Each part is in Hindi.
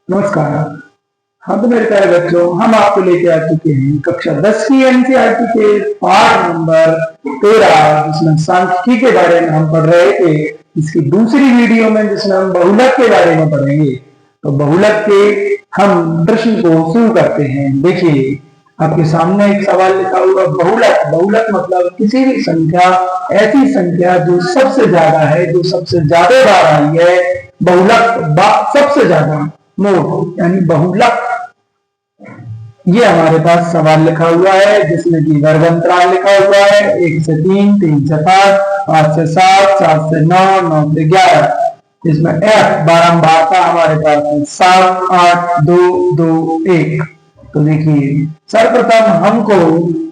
नमस्कार। हाँ तो मेरे प्यारे बच्चों, हम आपको लेके आ चुके हैं कक्षा 10 की एनसीईआरटी के पाठ नंबर 13, जिसमें सांख्यिकी के बारे में हम पढ़ रहे थे। इसकी दूसरी वीडियो में जिसमें हम बहुलक के बारे में पढ़ेंगे। तो बहुलक के हम प्रश्न को शुरू करते हैं। देखिए, आपके सामने एक सवाल लिखा हुआ बहुलक। बहुलक मतलब किसी भी संख्या, ऐसी संख्या जो सबसे ज्यादा है, जो सबसे ज्यादा बार आई है। बहुलक सबसे ज्यादा मोड यानी बहुलक। ये हमारे पास सवाल लिखा हुआ है, जिसमें कि वर्ग अंतराल लिखा हुआ है 1 से 3, 3 से 5, 5 से 7, 7 से 9, 9 से 11। इसमें f बारंबारता हमारे पास है 7, 8, 2, 2, 1। तो देखिए, सर्वप्रथम हमको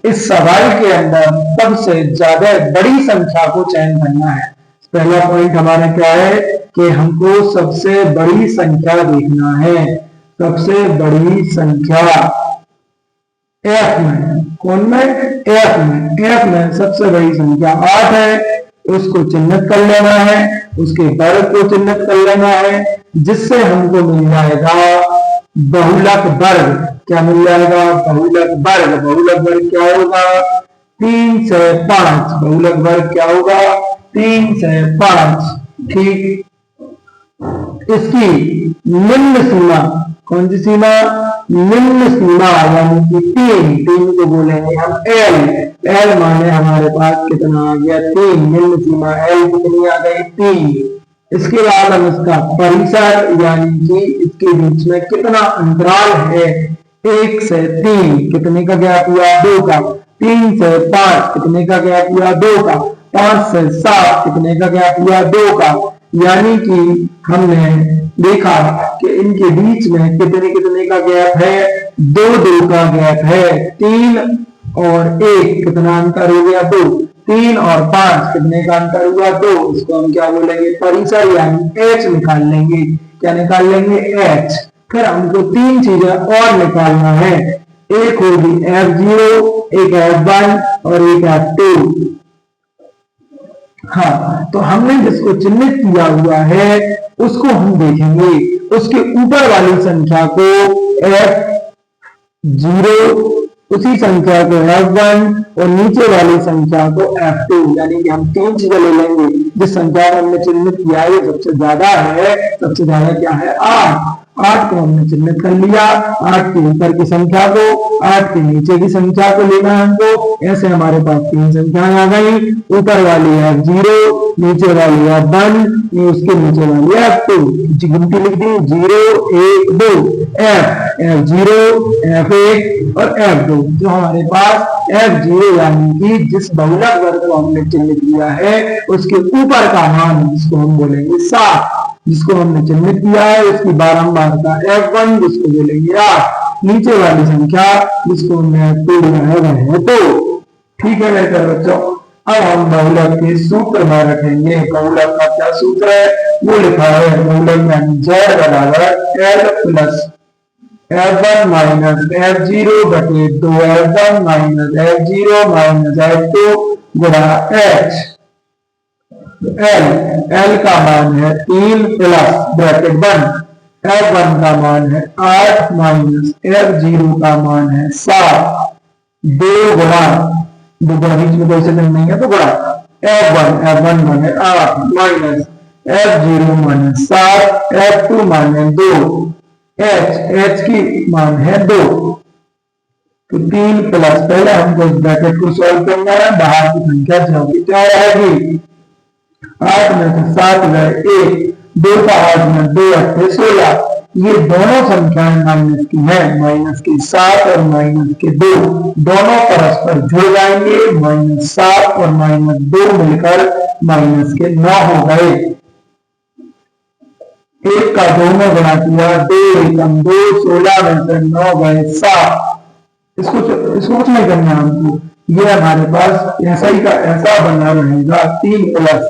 इस सवाल के अंदर सबसे ज्यादा बड़ी संख्या को चयन करना है। पहला पॉइंट हमारा क्या है कि हमको सबसे बड़ी संख्या देखना है। सबसे बड़ी संख्या एफ में, कौन में? एफ में। एफ में सबसे बड़ी संख्या 8 है। उसको चिन्हित कर लेना है, उसके वर्ग को चिन्हित कर लेना है, जिससे हमको मिल जाएगा बहुलक वर्ग। क्या मिल जाएगा? बहुलक वर्ग। बहुलक वर्ग क्या होगा? 3 से 5। बहुलक वर्ग क्या होगा? 3 से 5। ठीक। इसकी निम्न सीमा, कौन सी सीमा? निम्न सीमा यानी कि 3। 3 को बोलेंगे हम एल। एल माने हमारे पास कितना आ गया? 3। निम्न सीमा एल कितनी आ गई? 3। इसके बाद हम इसका परिसर यानी कि इसके बीच में कितना अंतराल है? 1 से 3 कितने का गैप हुआ? 2 का। 3 से 5 कितने का गैप हुआ? 2 का। 5 से 7 कितने का गैप हुआ? 2 का। यानी कि हमने देखा कि इनके बीच में कितने कितने का गैप है? 2 2 का गैप है। 3 और 1 कितना अंतर हो गया? 2। 3 और 5 कितने का अंतर हुआ? 2। इसको हम क्या बोलेंगे? परिसर यानी एच निकाल लेंगे। क्या निकाल लेंगे? एच। फिर हमको 3 चीजें और निकालना है। एक होगी F0, एक F1 और एक F2। हाँ, तो हमने जिसको चिन्हित किया हुआ है उसको हम देखेंगे। उसके ऊपर वाली संख्या को F0, उसी संख्या को F1 और नीचे वाली संख्या को F2। यानी कि हम 3 चीजें ले लेंगे। जिस संख्या को हमने चिन्हित किया है सबसे ज्यादा है। सबसे ज्यादा क्या है? 8। 8 को हमने चिन्हित कर लिया। 8 के ऊपर की संख्या को, 8 के नीचे की संख्या को लेना है हमको। ऐसे हमारे पास 3 संख्याएं आ गई। ऊपर वाली F0, नीचे वाली F1, उसके नीचे वाली F2। गिनती लिख दी 0, 1, 2। F0, F1 और F2। जो हमारे पास F0 यानी कि जिस बहुलक वर्ग को हमने चिन्हित किया है उसके ऊपर का मान, जिसको हम बोलेंगे 7। जिसको हमने चिन्हित किया है उसकी बारंबारता F1, जिसको बोलेंगे 8। नीचे वाली संख्या जिसको हमने F2 लिया है वह है 2। ठीक है मेरे बच्चों, अब हम बहुलक के सूत्र में रखेंगे। बहुलक का क्या सूत्र है वो लिखा है। बहुलक में Z बराबर L plus F1 minus F0 बटे 2F1 minus F0 minus F2 गुणा H। L का मान है 3 प्लस ब्रैकेट बंद F1 का मान है 8 माइनस F0 का मान है 7। 2 गुणा, 2 गुणा बीच में कोई सेकंड नहीं है तो गुणा F1 माने 8 माइनस F0 माने 7, F2 माने 2, H की मान है 2। तो 3 प्लस, पहले हमको इस ब्रैकेट को सॉल्व करना है। बाहर की संख्या जाएगी, क्या रहेगी? 8 में से 7 गए 1, 2 का 8 में 2 8 16। ये दोनों संख्याएं माइनस की है। माइनस के 7 और माइनस के 2 दोनों परस्पर जुड़ जाएंगे। -7 और -2 मिलकर माइनस के 9 हो गए। 1 का 2 में गुणा किया, 2 एकम 2, 16 में से 9 गए 7। इसको कुछ नहीं करना हमको। ये हमारे पास ऐसा ही का ऐसा बना रहेगा। 3 प्लस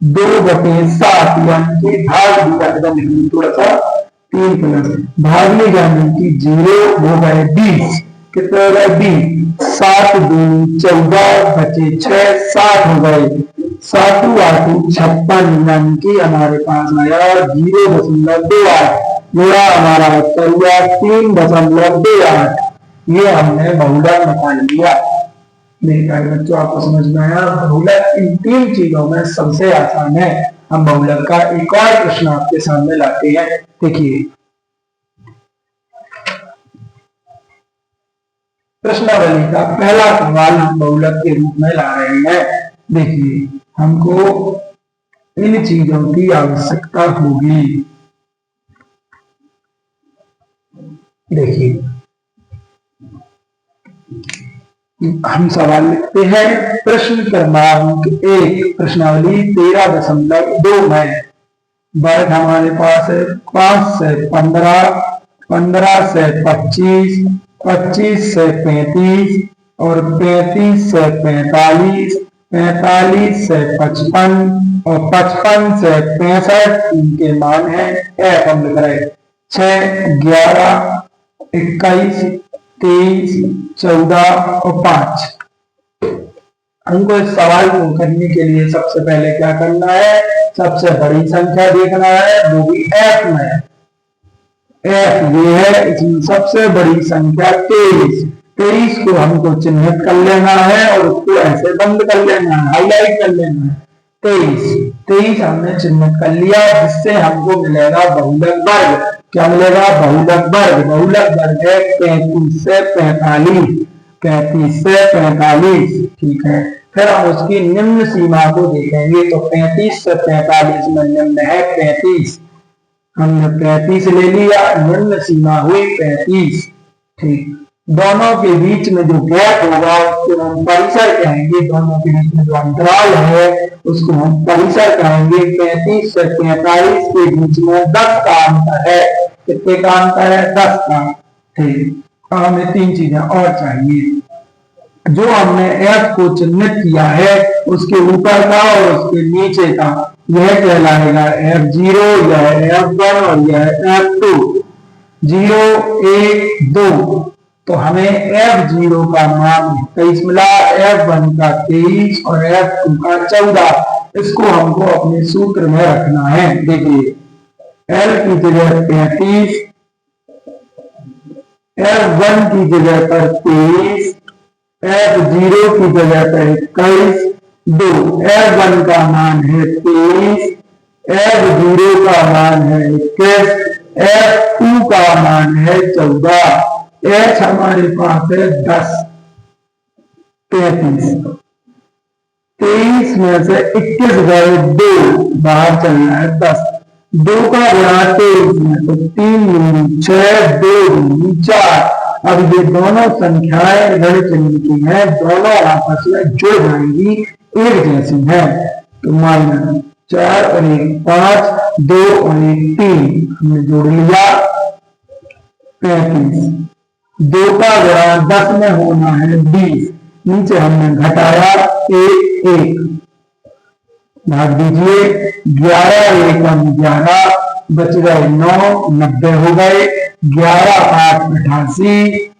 2 बटे 7 यानी कि भाग दिया लिखने थोड़ा सा। 3 प्लस भाग में यानी कि 0 हो गए 20। कितने हो गए? 20। 7 2 14 बचे 6 60 हो गए। 7 8 56 यानी कि हमारे पास आया 0.28। मेरा हमारा उत्तर हुआ 3.28। ये हमने बहुलक निकाल लिया। मेरे प्यारे बच्चों, आपको समझ में आया? बहुलक इन 3 चीजों में सबसे आसान है। हम बहुलक का एक और प्रश्न आपके सामने लाते हैं। देखिए, प्रश्नावली का पहला सवाल हम बहुलक के रूप में ला रहे हैं। देखिए, हमको इन चीजों की आवश्यकता होगी। देखिए, हम सवाल लिखते हैं। प्रश्न क्रमांक 1, प्रश्नावली 13.2 में वर्ग हमारे पास है 5 से 15, 15 से 25, 25 से 35 और 35 से 45, 45 से 55 और 55 से 65। इनके मान है एफ हम लिख रहे 6, 11, 21, 23, 14 और 5। हमको इस सवाल को करने के लिए सबसे पहले क्या करना है? सबसे बड़ी संख्या देखना है, वो भी एफ में। एफ ये है, इसमें सबसे बड़ी संख्या 23। 23 को हमको चिन्हित कर लेना है और उसको ऐसे बंद कर लेना है, हाईलाइट कर लेना है। 23 हमने चिन्हित कर लिया, जिससे हमको मिलेगा बहुलक वर्ग। क्या मिलेगा? बहुलक वर्ग। बहुलक वर्ग है 35 से 45, 35 से 45। ठीक है, फिर हम उसकी निम्न सीमा को देखेंगे। तो 35 से 45 में निम्न है 35। हमने 35 ले लिया, निम्न सीमा हुई 35। ठीक, दोनों के बीच में जो गैप होगा उसको हम परिसर कहेंगे। दोनों के बीच में जो अंतराल है उसको हम परिसर कहेंगे। 35 से 45 के बीच में 10 का अंतर है। कितने का अंतर है? 10 का। ठीक, हमें 3 चीजें और चाहिए। जो हमने एफ को चिन्हित किया है उसके ऊपर का और उसके नीचे का, यह कहलाएगा F0, यह F1 और यह F2। 0, 1, 2। तो हमें F0 का मान 23 मिला, F1 का 23 और F2 का 14। इसको हमको अपने सूत्र में रखना है। देखिए, L की जगह 35, F1 की जगह पर 23, F0 की जगह पर 21, 2। F1 का मान है 23, F0 का मान है 21, F2 का मान है 14। H हमारे पास है 10। 33, 23 में से 21 गए, 2 बाहर चलना है 10। 2 का गुणा 23 में तो 3 दूनी 6, 2 दूनी 4। अब ये दोनों संख्याएं ऋण चिन्ह की हैं, दोनों आपस में जुड़ जाएंगी, एक जैसी हैं। तो -4 और 1 5, 2 और 1 3, हमने जोड़ लिया 35। 2 का गुणा 10 में होना है 20, नीचे हमने घटाया 1 भाग दीजिए। 11 एकम 11, बच गए 9, 90 हो गए। 11 8 88,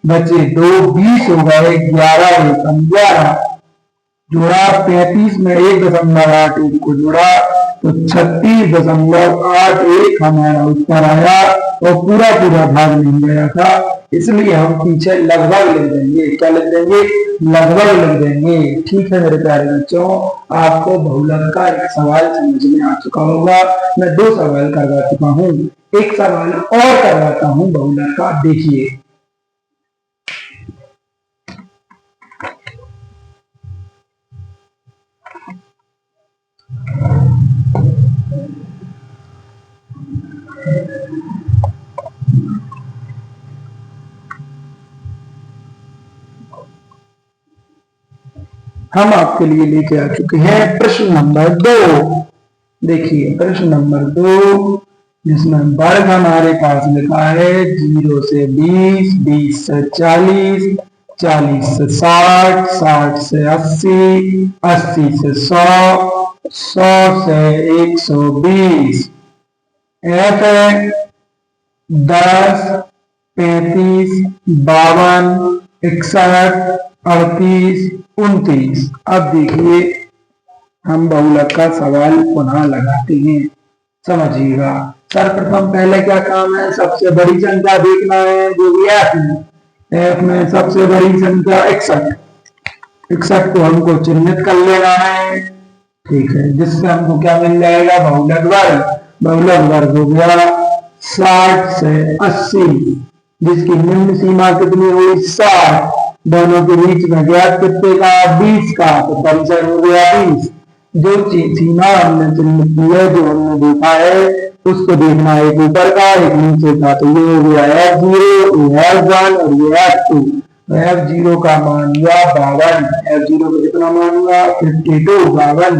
बचे 2, 20 हो गए। 11 एकम 11 जोड़ा 35 में 1.81 को जोड़ा तो 36.81 हमारा उत्तर आया और पूरा भाग नहीं गया था, इसलिए हम पीछे लगभग लिख देंगे। क्या लिख देंगे? लगभग लिख देंगे। ठीक है मेरे प्यारे बच्चों, आपको बहुलक का एक सवाल समझ में आ चुका होगा। मैं 2 सवाल करवा चुका हूँ, एक सवाल और करवाता हूँ बहुलक का। देखिए, हम आपके लिए लेके आ चुके हैं प्रश्न नंबर 2। देखिए, प्रश्न नंबर 2 जिसमें वर्ग हमारे पास लिखा है 0 से 20, 20 से 40, 40 से 60, 60 से 80, 80 से 100, 100 से 120। F है 10, 35, 52, 61, 38, 29। अब देखिए, हम बहुलक का सवाल पुनः लगाते हैं, समझिएगा। सर्वप्रथम पहले क्या काम है, सबसे बड़ी संख्या देखना है जो भी एफ में सबसे बड़ी संख्या 61, 61 को हमको चिन्हित कर लेना है, ठीक है, जिससे हमको क्या मिल जाएगा, बहुलक वर्ग। बहुलक वर्ग हो गया 60 से 80, जिसकी निम्न सीमा कितनी हुई 60, दोनों के बीच में गैप कितने का 20 का, तो परिचय हो गया 20। जो सीमा हमने चिन्हित की है, जो हमने देखा है, उसको देखना है, एक ऊपर का एक नीचे का, तो ये हो गया F0, ये F1 और ये F2। F0 का मान हुआ 52, F0 का कितना मान हुआ 52, 52।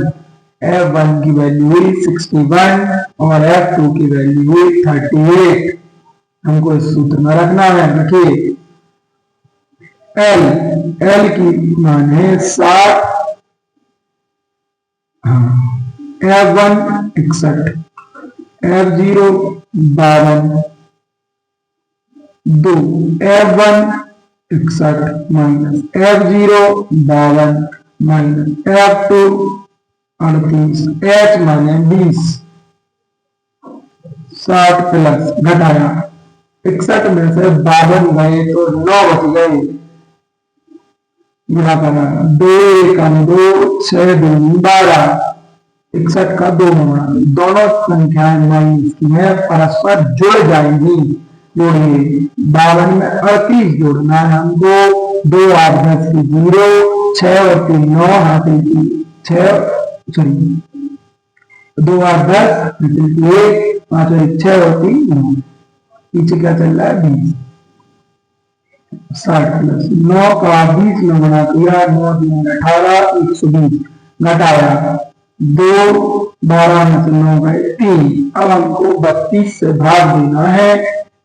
F1 की वैल्यू हुई 61 और F2 की वैल्यू हुई 38। हमको इस सूत्र में रखना है, रखिए L की मान है 60, F1 61, F0 52, 2 F1 61 minus F0 52 minus F2 38, H माने 20, 60 प्लस घटाया 61 में से 52 गए तो 9 बच गए, गुणा करना 2 एकम 2 6 दूनी 12, 61 का 2 में गुणा, दोनों संख्याएं माइनस की है, परस्पर जुड़ जाएंगी, जोड़िए 52 में 38 जोड़ना है हमको, 2 8 10 की 0, 6 और 3 9 हाथी की 6 सॉरी 2 8 10 1 5 और 6 और 3 9, पीछे क्या चल रहा है 20, 60 प्लस 9 का 20 में गुणा किया, 9 3 18 120, घटाया 2 12 में से 9 गए 3। अब हमको 32 से भाग देना है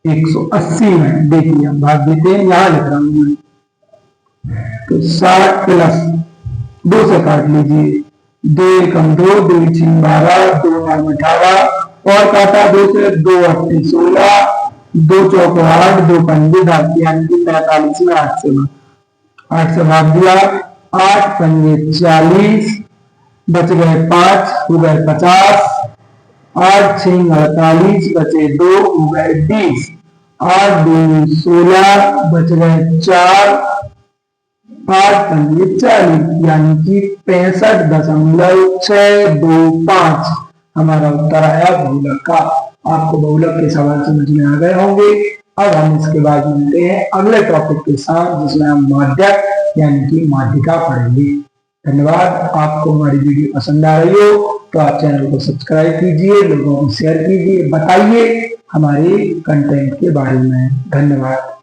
180 में, देखिए हम भाग देते हैं, यहां लिख रहा हूं मैं, तो 60 प्लस 2 से काट लीजिए, 2 एकम 2 2 6 12 2 9 18 और काटा 2 से, 2 8 16 2 चौको 8 2 पंजे 10, यानी कि 45 में 8 से भाग दिया, 8 पंजे 40, बच गए 5 हो गए 50, 8 6 48 बचे 2 हो गए 20, 8 2 16 बच गए 4, 8 पंजे 40, यानी कि 65.625 हमारा उत्तर आया बहुलक का। आपको बहुलक के सवाल समझ में आ गए होंगे। अब हम इसके बाद मिलते हैं अगले टॉपिक के साथ, जिसमें हम माध्यक यानी कि माध्यिका पढ़ेंगे। धन्यवाद। आपको हमारी वीडियो पसंद आ रही हो तो आप चैनल को सब्सक्राइब कीजिए, लोगों को शेयर कीजिए, बताइए हमारे कंटेंट के बारे में। धन्यवाद।